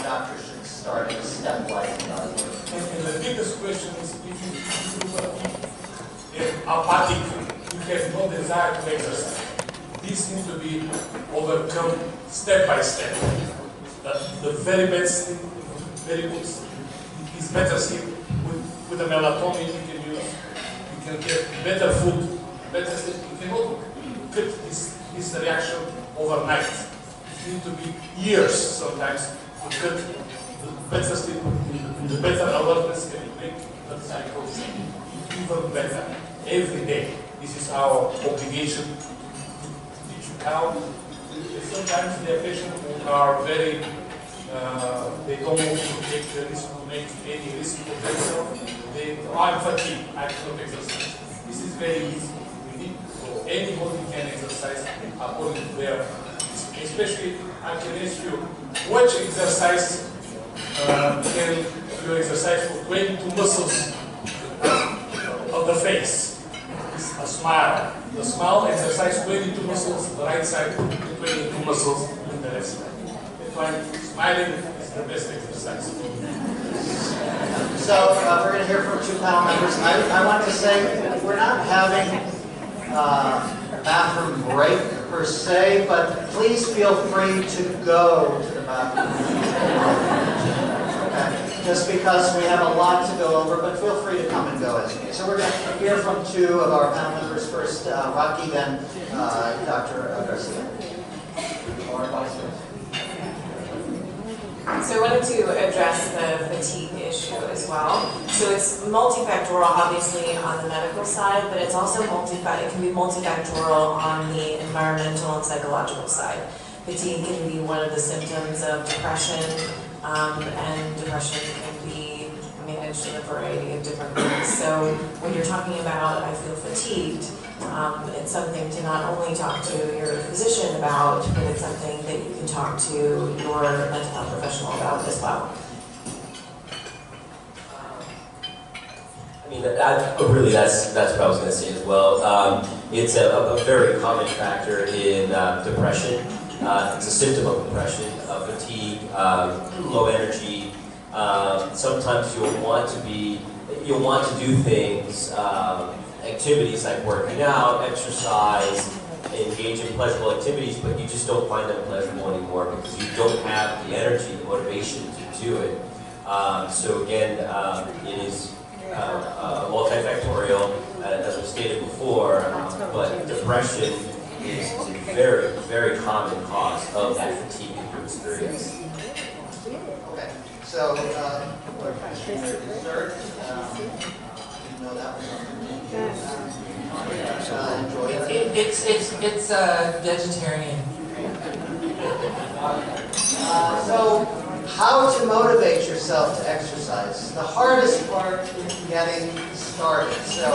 doctor should start a stepwise process. And the biggest question is if you are apathic, you have no desire to exercise. This needs to be overcome step by step. The very best, very good, is better sleep with the melatonin you can use. You can get better food, better sleep. You cannot cut this reaction overnight. It needs to be years sometimes to cut the better sleep, the better alertness can make the cycles even better every day. This is our obligation to teach you how. Sometimes the patients who are very, they don't want to take the risk to make any risk for themselves. I'm fatigued, I cannot exercise. This is very easy. So anybody can exercise according to their, especially I can ask you, which exercise can you exercise for 22 muscles of the face? It's a smile. The smile exercise 22 muscles the right side, 22 muscles in the left side. That's why smiling is the best exercise. So we're going to hear from two panel members. I want to say we're not having a bathroom break per se, but please feel free to go to the bathroom. Okay. Just because we have a lot to go over, but feel free to come and go as needed. So we're going to hear from two of our panel members first, Rocky, then Dr. Garcia. Or vice versa. So I wanted to address the fatigue issue as well. So it's multifactorial, obviously, on the medical side, but it's also it can be multifactorial on the environmental and psychological side. Fatigue can be one of the symptoms of depression, and depression can be managed in a variety of different ways. So when you're talking about, I feel fatigued, it's something to not only talk to your physician about, but it's something that you can talk to your mental health professional about as well. I mean, really, that's what I was going to say as well. It's a very common factor in depression. It's a symptom of depression, fatigue, low energy. Sometimes you'll want to do things, activities like working out, exercise, engage in pleasurable activities, but you just don't find them pleasurable anymore because you don't have the energy, the motivation to do it. So again, it is multifactorial, as was stated before, but depression is a very, very common cause of that fatigue that you experience. Okay, so dessert, you know that was It's vegetarian. So, how to motivate yourself to exercise? The hardest part is getting started. So,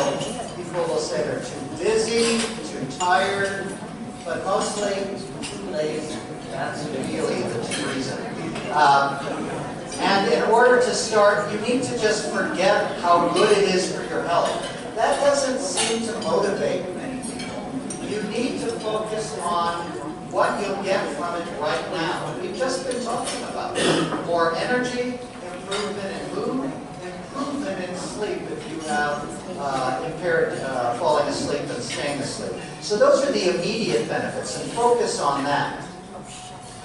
people will say they're too busy, too tired, but mostly lazy. That's really the reason. And in order to start, you need to just forget how good it is for your health. That doesn't seem to motivate many people. You need to focus on what you'll get from it right now. We've just been talking about it. More energy, improvement in mood, improvement in sleep if you have impaired falling asleep and staying asleep. So those are the immediate benefits, and focus on that.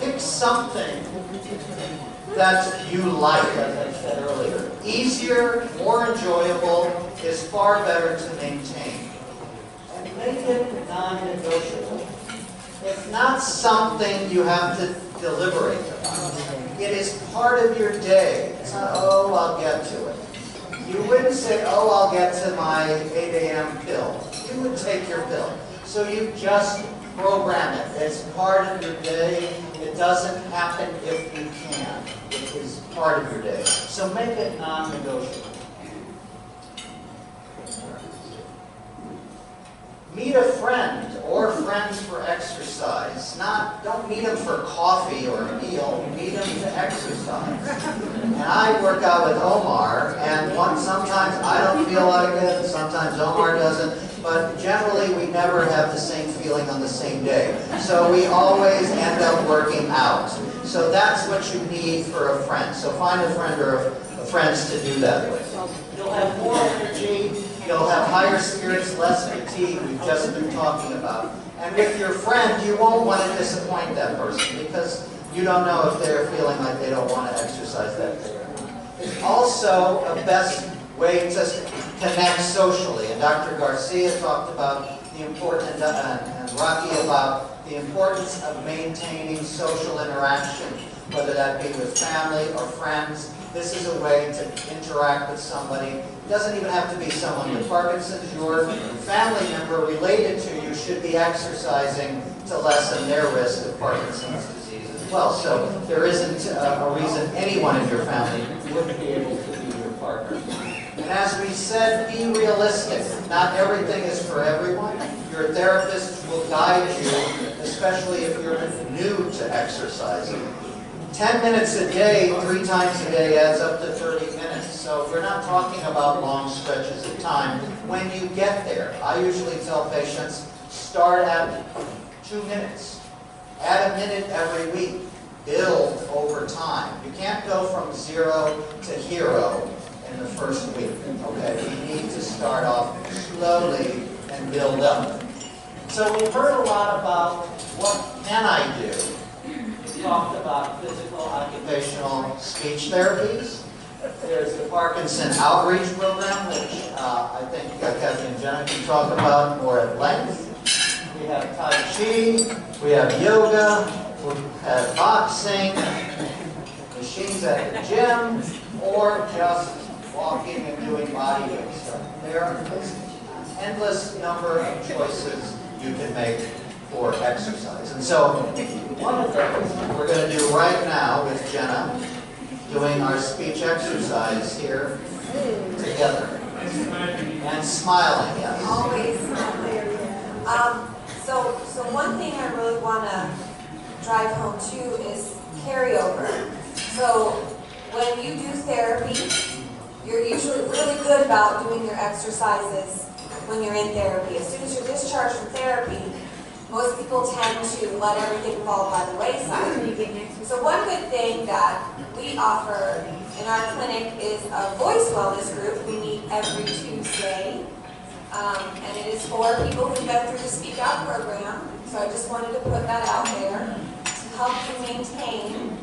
Pick something that you like, as I said earlier. Easier, more enjoyable, is far better to maintain. And make it non-negotiable. It's not something you have to deliberate about. It is part of your day. It's not, oh, I'll get to it. You wouldn't say, oh, I'll get to my 8 a.m. pill. You would take your pill. So you just program it. It's part of your day. It doesn't happen if you can. It is part of your day. So make it non-negotiable. Meet a friend or friends for exercise. Don't meet them for coffee or a meal. Meet them to exercise. And I work out with Omar, and sometimes I don't feel like it, sometimes Omar doesn't, but generally we never have the same feeling on the same day. So we always end up working out. So that's what you need for a friend. So find a friend or a friends to do that with. You'll have more energy, you'll have higher spirits, less fatigue, we've just been talking about. And with your friend, you won't want to disappoint that person because you don't know if they're feeling like they don't want to exercise that day. It's also a best way to connect socially. And Dr. Garcia talked about the importance, and Rocky about the importance of maintaining social interaction, whether that be with family or friends. This is a way to interact with somebody. It doesn't even have to be someone with Parkinson's. Your family member related to you should be exercising to lessen their risk of Parkinson's disease as well. So there isn't a reason anyone in your family wouldn't be able to be your partner. And as we said, be realistic. Not everything is for everyone. Your therapist will guide you, especially if you're new to exercising. 10 minutes a day, 3 times a day adds up to 30 minutes. So we're not talking about long stretches of time. When you get there, I usually tell patients, start at 2 minutes. Add a minute every week. Build over time. You can't go from 0 to hero in the first week. Okay, you need to start off slowly and build up. So we've heard a lot about what can I do. We talked about physical, occupational speech therapies. There's the Parkinson Outreach Program, which I think Kathy and Jenna can talk about more at length. We have Tai Chi, we have yoga, we have boxing, machines at the gym, or just walking and doing body weight stuff. There are an endless number of choices you can make for exercise. And so, one of the things we're going to do right now with Jenna, doing our speech exercise here together. And smiling, yes. Always smiling. So one thing I really want to drive home too is carryover. So when you do therapy, you're usually really good about doing your exercises when you're in therapy. As soon as you're discharged from therapy, most people tend to let everything fall by the wayside. So one good thing that we offer in our clinic is a voice wellness group. We meet every Tuesday. And it is for people who've been through the Speak Out program. So I just wanted to put that out there to help you maintain.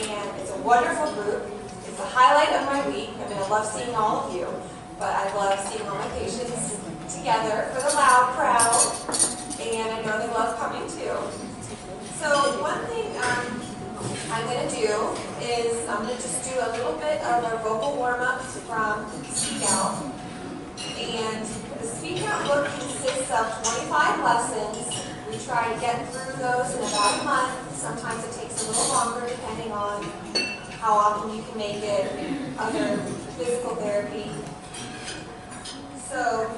And it's a wonderful group. It's the highlight of my week. I mean, I love seeing all of you, but I love seeing all my patients together for the loud crowd. And I know they love coming too. So one thing I'm going to do is I'm going to just do a little bit of our vocal warm-ups from Speak Out. And the Speak Out book consists of 25 lessons. We try to get through those in about a month. Sometimes it takes a little longer depending on how often you can make it, other physical therapy. So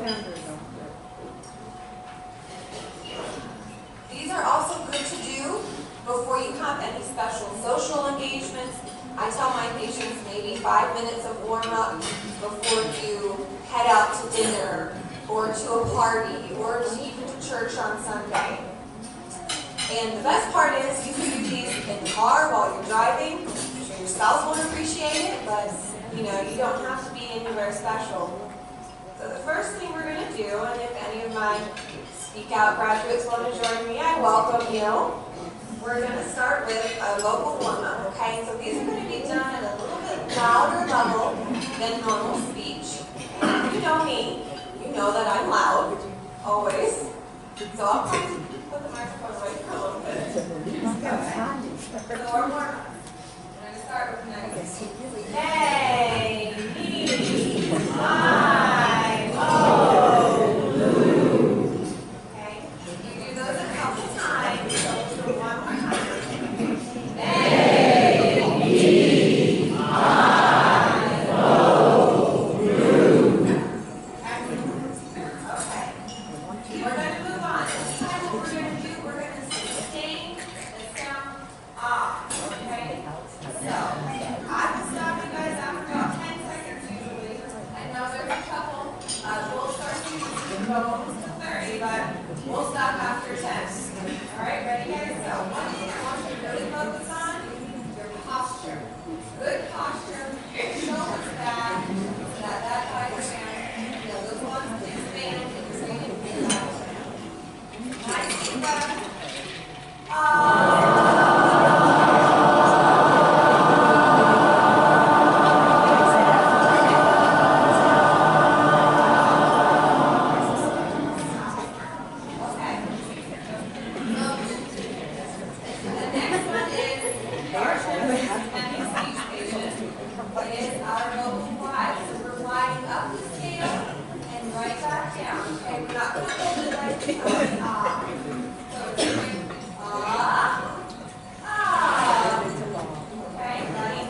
these are also good to do before you have any special social engagements. I tell my patients maybe 5 minutes of warm-up before you head out to dinner or to a party or to even to church on Sunday. And the best part is you can do these in the car while you're driving. I'm sure your spouse won't appreciate it, but you know, you don't have to be anywhere special. So the first thing we're going to do, and if any of my Speak Out graduates want to join me, I welcome you. We're going to start with a vocal warm-up, okay? So these are going to be done at a little bit louder level than normal speech. You know me. You know that I'm loud, always. So I'll kind of put the microphone away for a little bit. Okay. So our warm-up. I'm going to start with next. Hey, me, I, oh. Okay. You do those a couple times. So we'll do it one more time. Hey, me, I, oh. Okay. We're going to move on. This time what we're going to do, we're going to sustain the sound ah. Okay. we're not going to hold it like this. So it's okay, ready?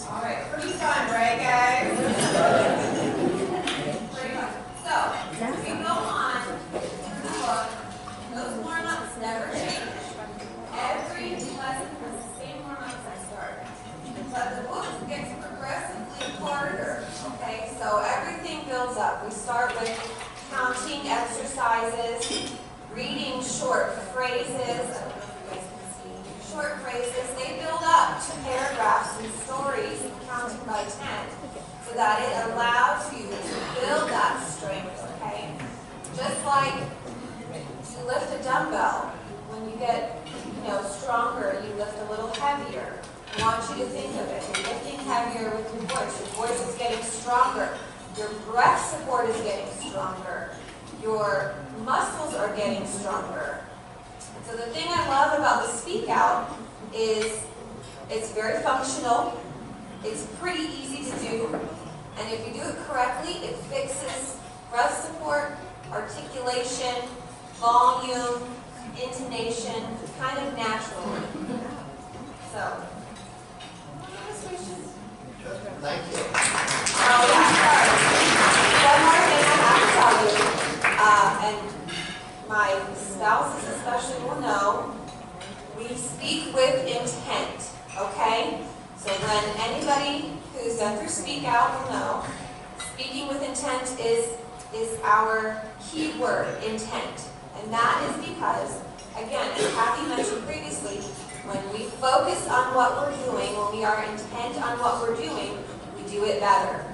All right, pretty fun, right, guys? Pretty fun. So, as we go on through the book, those warm-ups never change. Every lesson has the same warm-ups I start. But the book gets progressively harder, okay? So everything builds up. We start with counting exercises, reading short phrases. I don't know if you guys can see. Short phrases, they build up to paragraphs and stories, counting by 10, so that it allows you to build that strength, okay? Just like you lift a dumbbell, when you get stronger, you lift a little heavier. I want you to think of it. You're lifting heavier with your voice. Your voice is getting stronger. Your breath support is getting stronger. Your muscles are getting stronger. So the thing I love about the Speak Out is it's very functional. It's pretty easy to do. And if you do it correctly, it fixes breath support, articulation, volume, intonation, kind of naturally. So, Thank you. oh yeah, sorry. One more thing I have to tell you, and my spouses especially will know, we speak with intent, okay? So when anybody who's done through Speak Out will know, speaking with intent is our key word, intent. And that is because, again, as Kathy mentioned previously, when we focus on what we're doing, when we are intent on what we're doing, we do it better.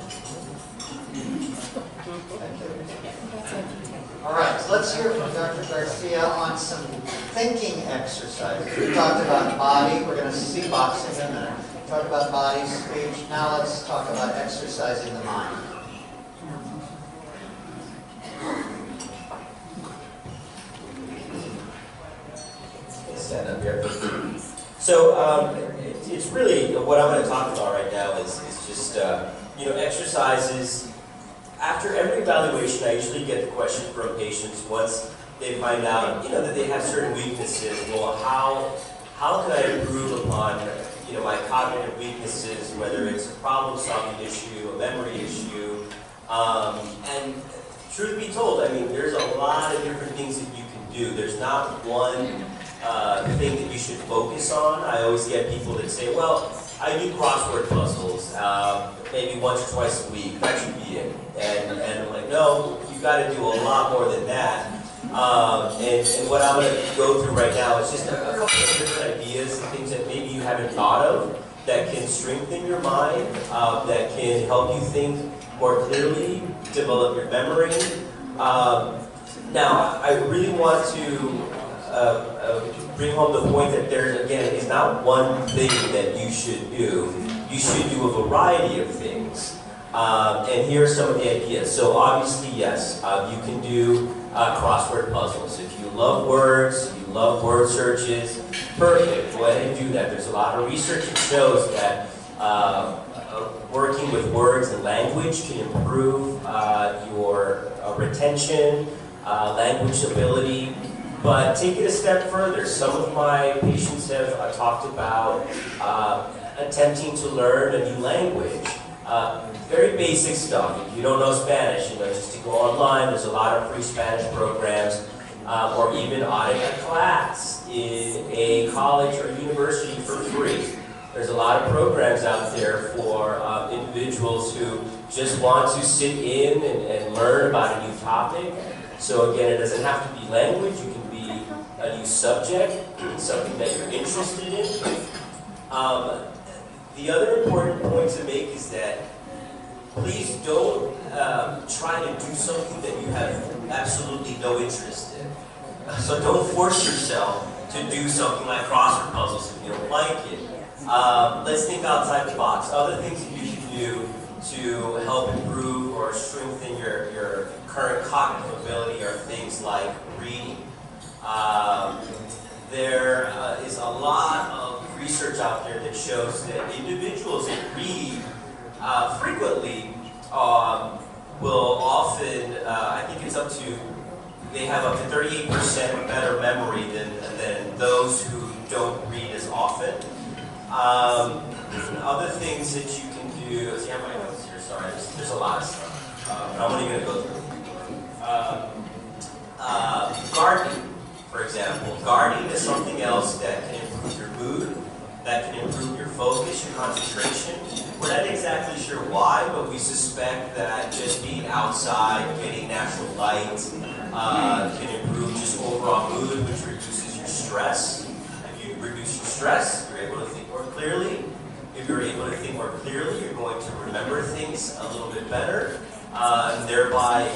All right, so let's hear from Dr. Garcia on some thinking exercises. We talked about body. We're going to see boxing in a minute. We talked about body, speech. Now let's talk about exercising the mind. Stand up here. So it's really what I'm going to talk about right now is just exercises. After every evaluation, I usually get the question from patients once they find out that they have certain weaknesses. Well, how can I improve upon my cognitive weaknesses, whether it's a problem-solving issue, a memory issue, and truth be told, I mean, there's a lot of different things that you can do. There's not one thing that you should focus on. I always get people that say, well, I do crossword puzzles maybe once or twice a week. That should be it. And I'm like, no, you got to do a lot more than that. And what I'm going to go through right now is just a couple of different ideas and things that maybe you haven't thought of that can strengthen your mind, that can help you think more clearly, develop your memory. Now, I really want to bring home the point that there, again, is not one thing that you should do. You should do a variety of things. And here are some of the ideas. So obviously, yes, you can do crossword puzzles. If you love words, you love word searches, perfect, go ahead and do that. There's a lot of research that shows that working with words and language can improve your retention, language ability. But take it a step further. Some of my patients have talked about attempting to learn a new language. Very basic stuff. If you don't know Spanish, just to go online. There's a lot of free Spanish programs, or even audit a class in a college or university for free. There's a lot of programs out there for individuals who just want to sit in and learn about a new topic. So again, it doesn't have to be language. You can be a new subject, something that you're interested in. The other important point to make is that please don't try to do something that you have absolutely no interest in. So don't force yourself to do something like crossword puzzles if you don't like it. Let's think outside the box. Other things that you can do to help improve or strengthen your current cognitive ability are things like reading. There is a lot of research out there that shows that individuals that read frequently will often, I think it's up to, they have up to 38% better memory than those who don't read as often. Other things that you can do, see, I have my notes here, sorry, there's a lot of stuff, but I'm only going to go through. Gardening, for example. Gardening is something else that can improve your mood, that can improve your focus, your concentration. We're not exactly sure why, but we suspect that just being outside, getting natural light, can improve just overall mood, which reduces your stress. If you reduce your stress, you're able to think more clearly. If you're able to think more clearly, you're going to remember things a little bit better, and thereby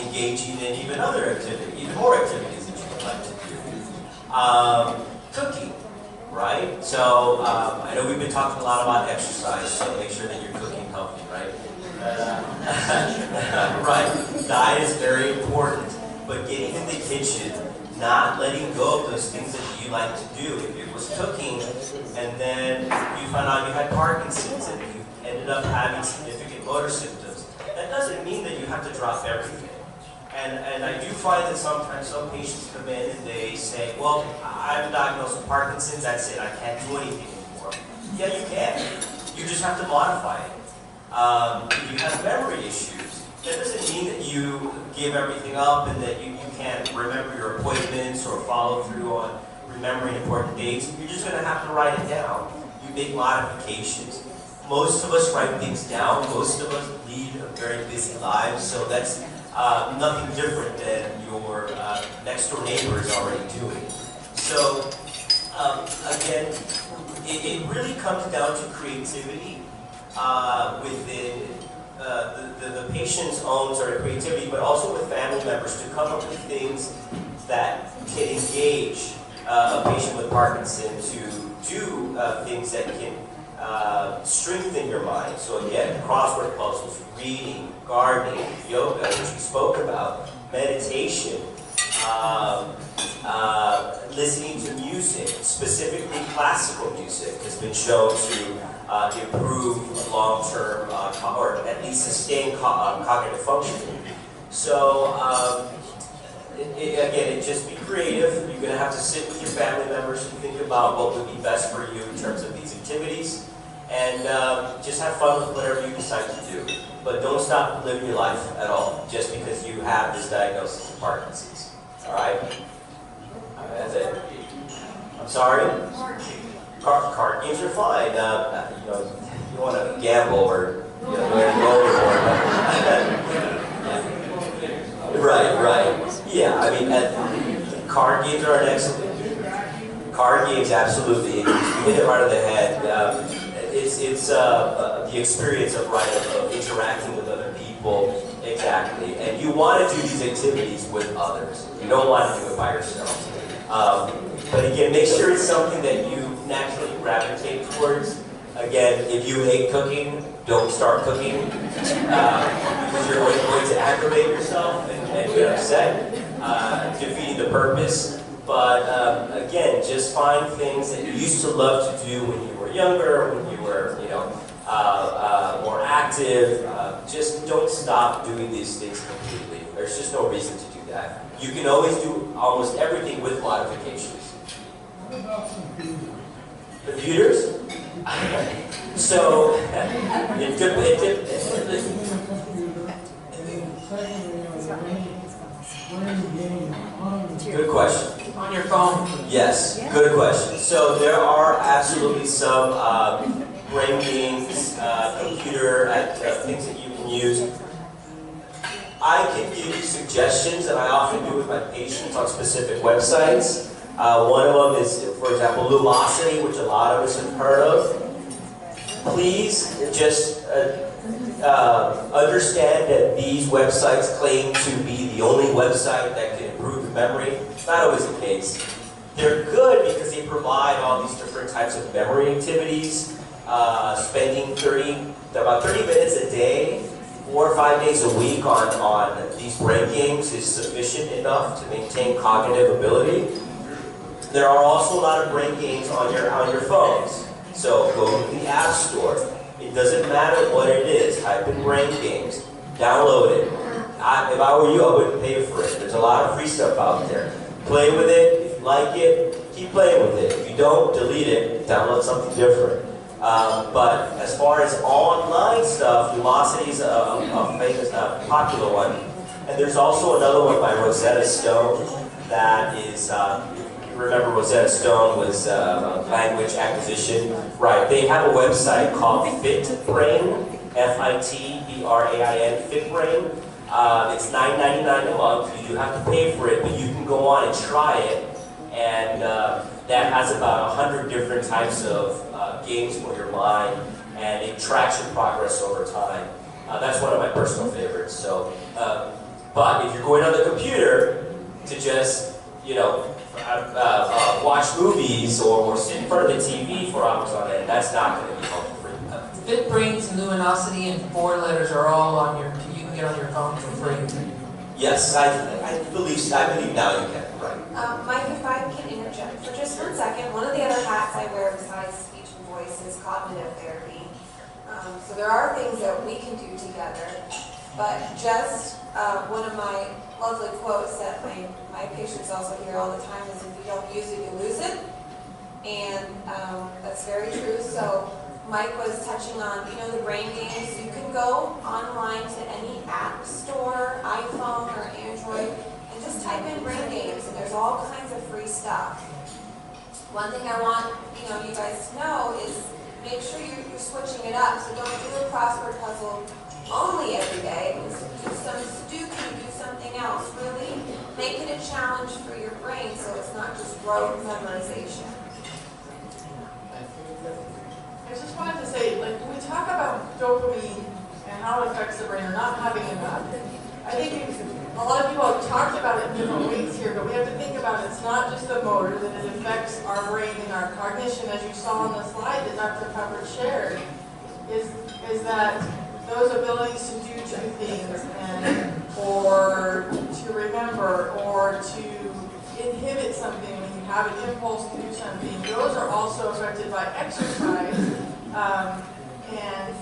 engaging in even other activities, even more activities that you would like to do. Cooking, right? So I know we've been talking a lot about exercise, so make sure that you're cooking healthy, right? Right. Diet is very important, but getting in the kitchen, not letting go of those things that you like to do. If it was cooking, and then you found out you had Parkinson's, and you ended up having significant motor symptoms, that doesn't mean that you have to drop everything. And I do find that sometimes some patients come in and they say, well, I'm diagnosed with Parkinson's, that's it, I can't do anything anymore. Yeah, you can. You just have to modify it. If you have memory issues, that doesn't mean that you give everything up and that you can't remember your appointments or follow through on remembering important dates. You're just going to have to write it down. You make modifications. Most of us write things down. Most of us lead a very busy lives, so that's nothing different than your next door neighbor is already doing. So again, it really comes down to creativity within the patient's own sort of creativity, but also with family members to come up with things that can engage a patient with Parkinson to do things that can strengthen your mind. So again, crossword puzzles, reading, gardening, yoga, which we spoke about, meditation, listening to music, specifically classical music, has been shown to improve long-term or at least sustain cognitive functioning. So again, just be creative. You're going to have to sit with your family members and think about what would be best for you in terms of these activities. And just have fun with whatever you decide to do. But don't stop living your life at all, just because you have this diagnosis of Parkinson's. All right? That's it. I'm sorry? Card games are fine. You know, you want to gamble or go Right. Yeah, I mean, card games are an excellent. Card games, absolutely. You hit it right on the head. It's the experience of interacting with other people, exactly. And you want to do these activities with others. You don't want to do it by yourself. But again, make sure it's something that you naturally gravitate towards. Again, if you hate cooking, don't start cooking because you're going to aggravate yourself and get upset, defeating the purpose. But again, just find things that you used to love to do when you were younger, when you were, more active. Just don't stop doing these things completely. There's just no reason to do that. You can always do almost everything with modifications. What about Computers? So, good question. On your phone. Yes, good question. So there are absolutely some brain games, computer things that you can use. I can give you suggestions, and I often do with my patients on specific websites. One of them is, for example, Lumosity, which a lot of us have heard of. Please just understand that these websites claim to be the only website that can improve your memory. It's not always the case. They're good because they provide all these different types of memory activities. Spending about 30 minutes a day, 4 or 5 days a week on these brain games is sufficient enough to maintain cognitive ability. There are also a lot of brain games on your phones. So go to the App Store. It doesn't matter what it is. Type in brain games. Download it. If I were you, I wouldn't pay for it. There's a lot of free stuff out there. Play with it. If you like it, keep playing with it. If you don't, delete it. Download something different. But as far as online stuff, Lumosity is a famous, popular one. And there's also another one by Rosetta Stone that is, you remember Rosetta Stone was language acquisition. Right, they have a website called FitBrain, FITBRAIN, FitBrain. It's $9.99 a month. You do have to pay for it, but you can go on and try it. And that has about 100 different types of games for your mind, and it tracks your progress over time. That's one of my personal favorites. So, but if you're going on the computer to just, you know, watch movies or sit in front of the TV for hours on end, that's not going to be helpful for you. FitBrains, Luminosity, and 4 letters are all on your. You can get on your phone for free. Yes, I believe now you can. Right. Mike, if I can interject for just 1 second, one of the other hats I wear besides speech and voice is cognitive therapy. So there are things that we can do together, but just one of my lovely quotes that my patients also hear all the time is, if you don't use it, you lose it. And that's very true. So Mike was touching on, the brain games. You can go online to any app store, iPhone or Android, and just type in brain games, and there's all kinds of free stuff. One thing I want you guys to know is make sure you're switching it up. So don't do a crossword puzzle only every day. Do some Sudoku, do something else. Really make it a challenge for your brain, so it's not just rote memorization. I just wanted to say, when we talk about dopamine and how it affects the brain or not having enough, I think a lot of people have talked about it in different ways here, but we have to think about it's not just the motor, that it affects our brain and our cognition, as you saw on the slide that Dr. Pepper shared, is that those abilities to do 2 things, or to remember, or to inhibit something when you have an impulse to do something, those are also affected by exercise. And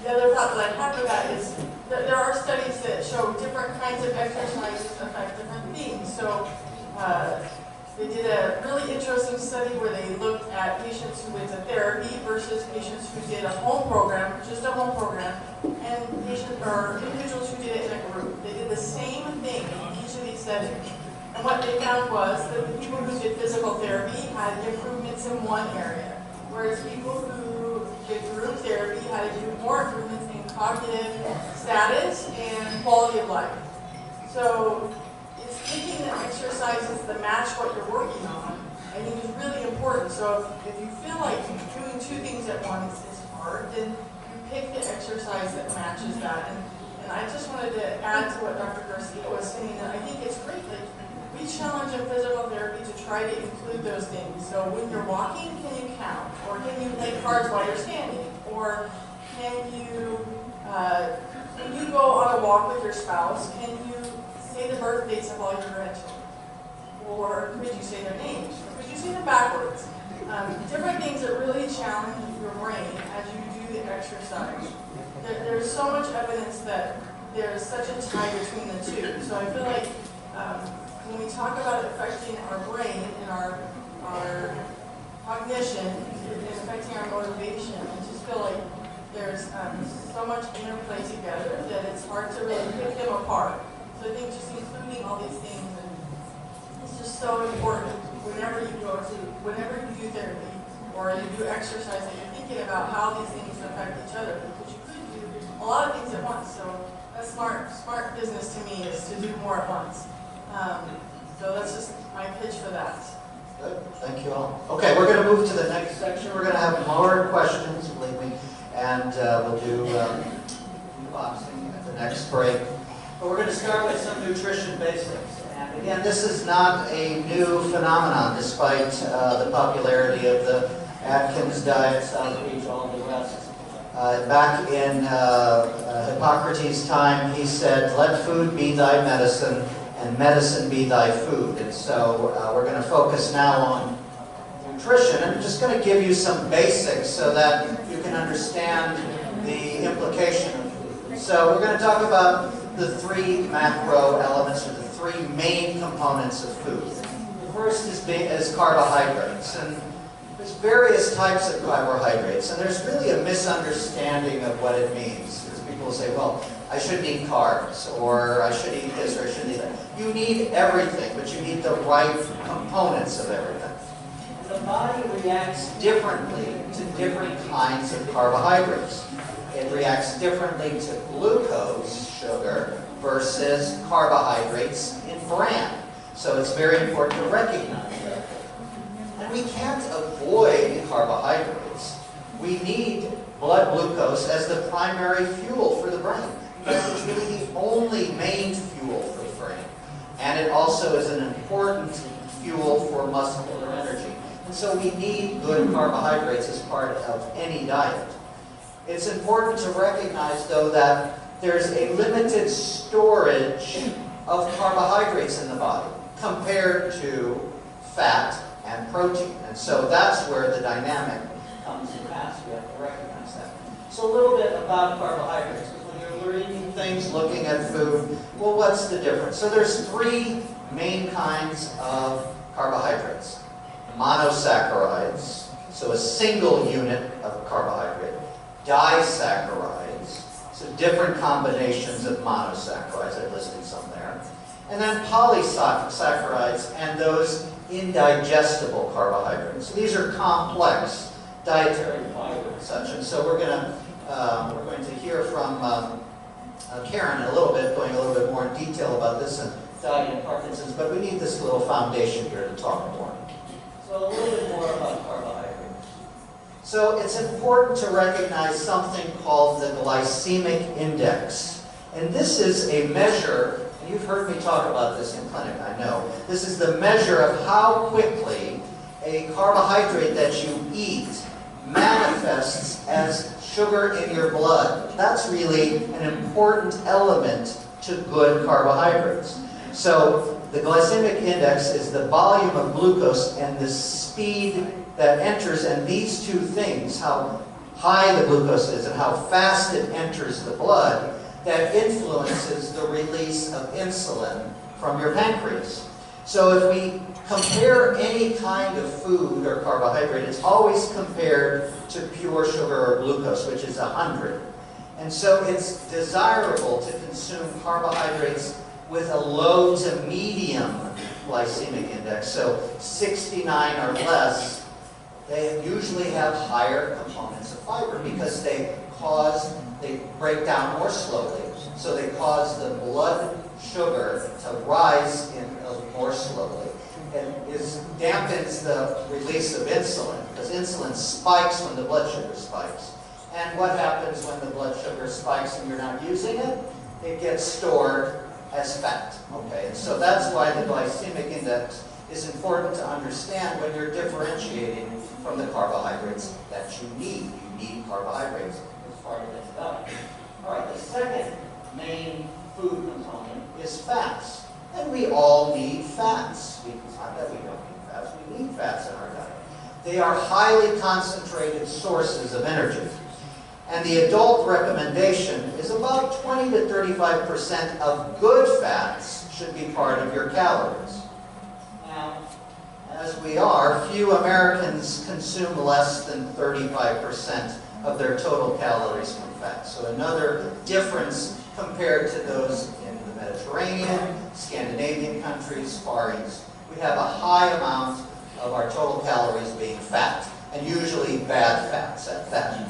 the other thought that I have for that is that there are studies that show different kinds of exercises affect different things. So they did a really interesting study where they looked at patients who went to therapy versus patients who did a home program, just a home program, and individuals who did it in a group. They did the same thing in each of these settings. And what they found was that the people who did physical therapy had improvements in one area, whereas people who did group therapy had more improvements in cognitive status and quality of life. So it's picking the exercises that match what you're working on, I think is really important. So if you feel like doing 2 things at once is hard, then you pick the exercise that matches that. And I just wanted to add to what Dr. Garcia was saying, that I think it's great. We challenge in physical therapy to try to include those things. So when you're walking, can you count? Or can you play cards while you're standing? Or can you, when you go on a walk with your spouse, can you say the birth dates of all your grandchildren? Or could you say their names? Or could you say them backwards? Different things that really challenge your brain as you do the exercise. There's so much evidence that there's such a tie between the 2. So I feel like when we talk about it affecting our brain and our cognition and affecting our motivation, I just feel like there's so much interplay together that it's hard to really pick them apart. So I think just including all these things is just so important whenever you do therapy or you do exercise, that you're thinking about how these things affect each other, because you could do a lot of things at once. So that's smart business to me, is to do more at once. So that's just my pitch for that. Good. Thank you all. Okay, we're going to move to the next section. We're going to have more questions, believe me, and we'll do boxing at the next break. But we're going to start with some nutrition basics. And again, this is not a new phenomenon, despite the popularity of the Atkins diet, South Beach, all the rest. Back in Hippocrates' time, he said, "Let food be thy medicine, and medicine be thy food." And so we're going to focus now on nutrition. And I'm just going to give you some basics so that you can understand the implication of food. So we're going to talk about the three macro elements, or the three main components of food. The first is carbohydrates, and there's various types of carbohydrates, and there's really a misunderstanding of what it means. Because people will say, well, I shouldn't eat carbs, or I should eat this, or I shouldn't eat that. You need everything, but you need the right components of everything. The body reacts differently to different kinds of carbohydrates. It reacts differently to glucose, sugar, versus carbohydrates in bran. So it's very important to recognize that. And we can't avoid carbohydrates. We need blood glucose as the primary fuel for the brain. It's really the only main fuel for the brain. And it also is an important fuel for muscular energy. And so we need good carbohydrates as part of any diet. It's important to recognize, though, that there's a limited storage of carbohydrates in the body compared to fat and protein. And so that's where the dynamic comes to pass. We have to recognize that. So a little bit about carbohydrates. Because when you're learning things, looking at food, well, what's the difference? So there's three main kinds of carbohydrates. Monosaccharides, so a single unit of carbohydrate. Disaccharides, so different combinations of monosaccharides, I've listed some there. And then polysaccharides and those indigestible carbohydrates. These are complex dietary fiber and such. And so we're going to hear from Karen in a little bit, going a little bit more in detail about this and diet and Parkinson's, but we need this little foundation here to talk more. So a little bit more about carbohydrates. So it's important to recognize something called the glycemic index. And this is a measure, and you've heard me talk about this in clinic, I know. This is the measure of how quickly a carbohydrate that you eat manifests as sugar in your blood. That's really an important element to good carbohydrates. So the glycemic index is the volume of glucose and the speed that enters, and these two things, how high the glucose is and how fast it enters the blood, that influences the release of insulin from your pancreas. So if we compare any kind of food or carbohydrate, it's always compared to pure sugar or glucose, which is 100. And so it's desirable to consume carbohydrates with a low to medium glycemic index. So 69 or less, they usually have higher components of fiber because they break down more slowly. So they cause the blood sugar to rise more slowly. And it dampens the release of insulin, because insulin spikes when the blood sugar spikes. And what happens when the blood sugar spikes and you're not using it? It gets stored as fat. Okay, and so that's why the glycemic index is important to understand when you're differentiating from the carbohydrates that you need. You need carbohydrates as part of this diet. All right, the second main food component is fats. And we all need fats. It's not that we don't need fats, we need fats in our diet. They are highly concentrated sources of energy. And the adult recommendation is about 20 to 35% of good fats should be part of your calories. Now, as we are, few Americans consume less than 35% of their total calories from fat. So another difference compared to those in the Mediterranean, Scandinavian countries, Far East. We have a high amount of our total calories being fat, and usually bad fats at that.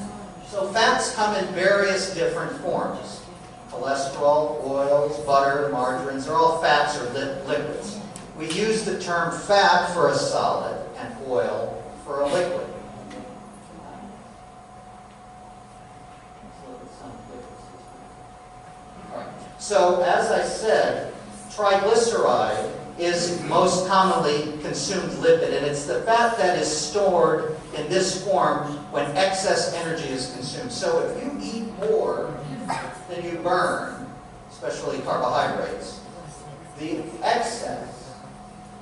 So fats come in various different forms. Cholesterol, oils, butter, margarines, they're all fats or liquids. We use the term fat for a solid and oil for a liquid. So as I said, triglyceride is most commonly consumed lipid, and it's the fat that is stored in this form when excess energy is consumed. So if you eat more than you burn, especially carbohydrates, the excess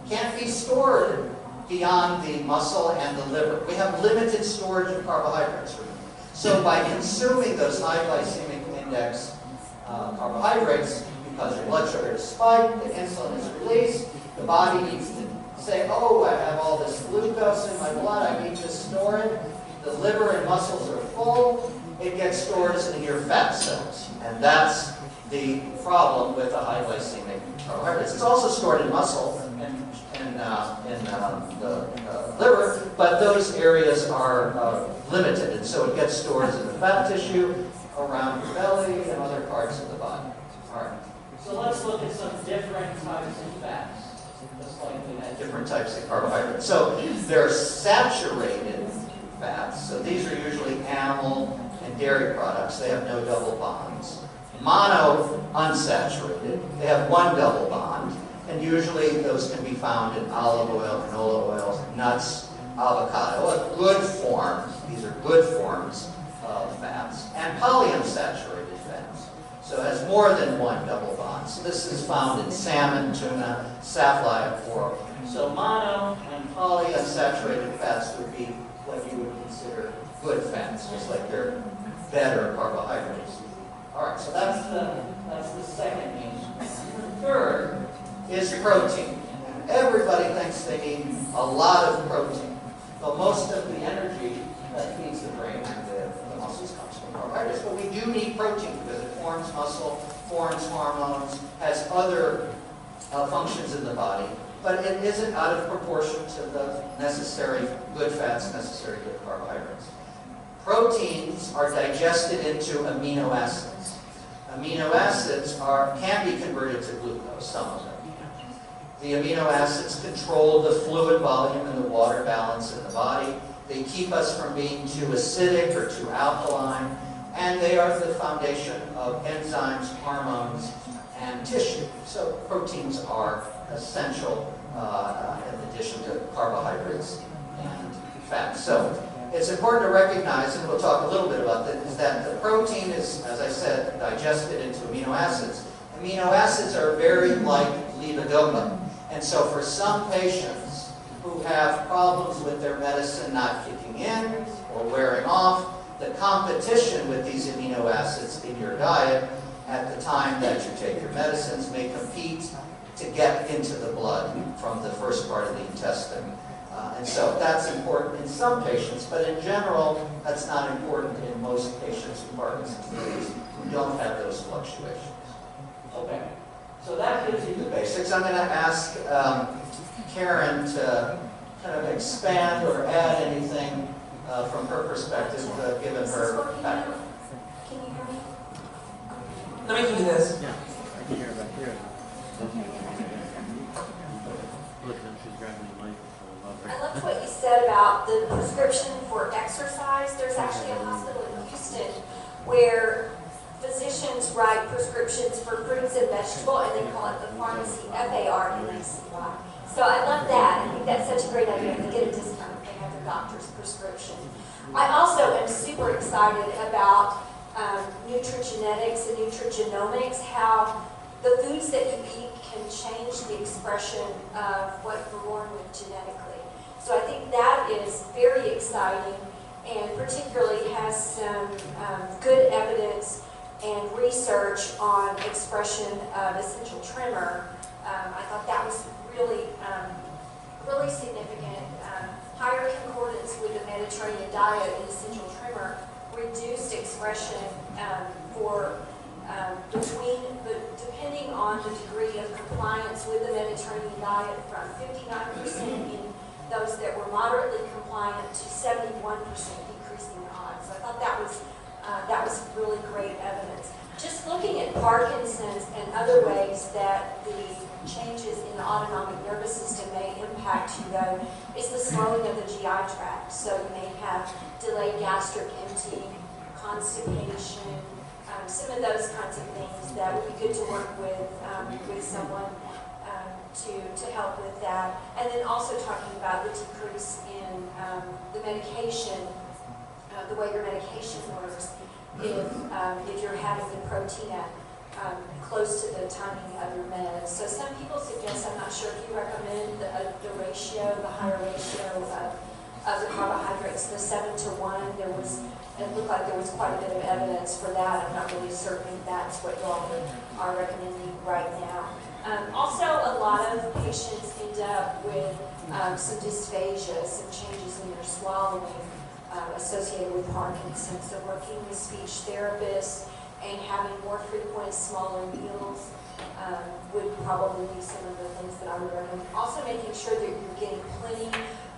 can't be stored beyond the muscle and the liver. We have limited storage of carbohydrates. So by consuming those high glycemic index carbohydrates, because your blood sugar is spiked, the insulin is released, the body needs to say, oh, I have all this glucose in my blood, I need to store it. The liver and muscles are full, it gets stored in your fat cells. And that's the problem with the high glycemic carbohydrates. It's also stored in muscle and in the liver, but those areas are limited, and so it gets stored in the fat tissue around your belly and other parts of the body. All right. So let's look at some different types of fats, just like we had different types of carbohydrates. So there are saturated fats. So these are usually animal and dairy products. They have no double bonds. Mono unsaturated. They have one double bond. And usually those can be found in olive oil, canola oils, nuts, avocado. A good form, these are good forms of fats. And polyunsaturated fats. So it has more than one double bond. So this is found in salmon, tuna, safflower, coral. So mono and polyunsaturated fats would be what you would consider good fats, just like they're better carbohydrates. All right, so that's the second main. Third is protein. Everybody thinks they need a lot of protein. But most of the energy that feeds the brain and the muscles comes from carbohydrates. But we do need protein because it forms muscle, forms hormones, has other functions in the body. But it isn't out of proportion to the necessary good fats, necessary good carbohydrates. Proteins are digested into amino acids. Amino acids can be converted to glucose, some of them. The amino acids control the fluid volume and the water balance in the body. They keep us from being too acidic or too alkaline, and they are the foundation of enzymes, hormones, and tissue. So proteins are essential in addition to carbohydrates and fats. So it's important to recognize, and we'll talk a little bit about this, is that the protein is, as I said, digested into amino acids. Amino acids are very like levodopa. And so for some patients who have problems with their medicine not kicking in or wearing off, the competition with these amino acids in your diet at the time that you take your medicines may compete to get into the blood from the first part of the intestine. And so that's important in some patients, but in general, that's not important in most patients with Parkinson's disease who don't have those fluctuations. Okay, so that gives you the basics. I'm going to ask Karen to kind of expand or add anything from her perspective, given her background. Can you hear me? Let me do this. Yeah, I can hear back here. Look, she's grabbing the mic. I loved what you said about the prescription for exercise. There's actually a hospital in Houston where physicians write prescriptions for fruits and vegetable, and they call it the pharmacy, F-A-R-M-A-C-Y. So I love that. I think that's such a great idea. They get a discount if they have their doctor's prescription. I also am super excited about nutrigenetics and nutrigenomics, how the foods that you eat can change the expression of what we're born with genetically. So I think that is very exciting and particularly has some good evidence and research on expression of essential tremor. I thought that was really, really significant. Higher concordance with the Mediterranean diet and essential tremor reduced expression depending on the degree of compliance with the Mediterranean diet, from 59% in those that were moderately compliant to 71% decreasing the odds. So I thought that was really great evidence. Just looking at Parkinson's and other ways that the changes in the autonomic nervous system may impact you, though, is the slowing of the GI tract. So you may have delayed gastric emptying, constipation, some of those kinds of things that would be good to work with someone to help with that. And then also talking about the decrease in the medication, the way your medication works, if you're having the protein at close to the timing of your meds. So some people suggest, I'm not sure if you recommend the ratio, the higher ratio of the carbohydrates, the 7-to-1. There was it looked like there was quite a bit of evidence for that. I'm not really certain if that's what y'all are recommending right now. Also, a lot of patients end up with some dysphagia, some changes in their swallowing associated with Parkinson. So working with speech therapists and having more frequent, smaller meals would probably be some of the things that I would recommend. Also making sure that you're getting plenty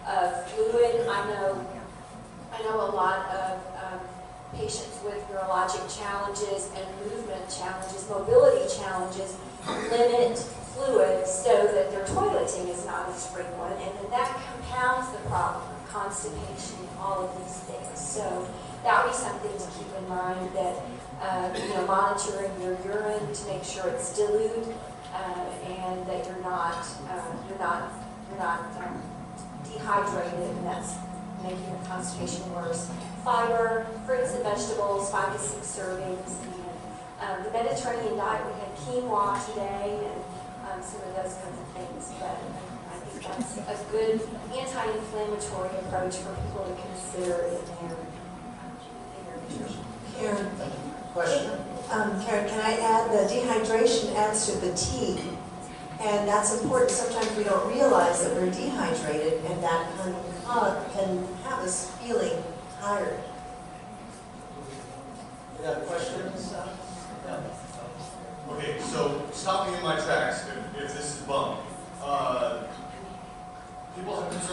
of fluid. I know a lot of patients with neurologic challenges and movement challenges, mobility challenges, limit fluid so that their toileting is not as frequent, and then that compounds the problem of constipation and all of these things. So that would be something to keep in mind, that monitoring your urine to make sure it's dilute, and that you're not dehydrated, and that's making your constipation worse. Fiber, fruits and vegetables, 5 to 6 servings, and the Mediterranean diet, we had quinoa today, and some of those kinds of things. But I think that's a good anti-inflammatory approach for people to consider in their nutrition. Karen, Question? Karen, can I add, the dehydration adds to fatigue, and that's important. Sometimes we don't realize that we're dehydrated, and that can have us feeling tired. You got questions? No. Okay, so stopping in my tracks, if this is bummed, people have concern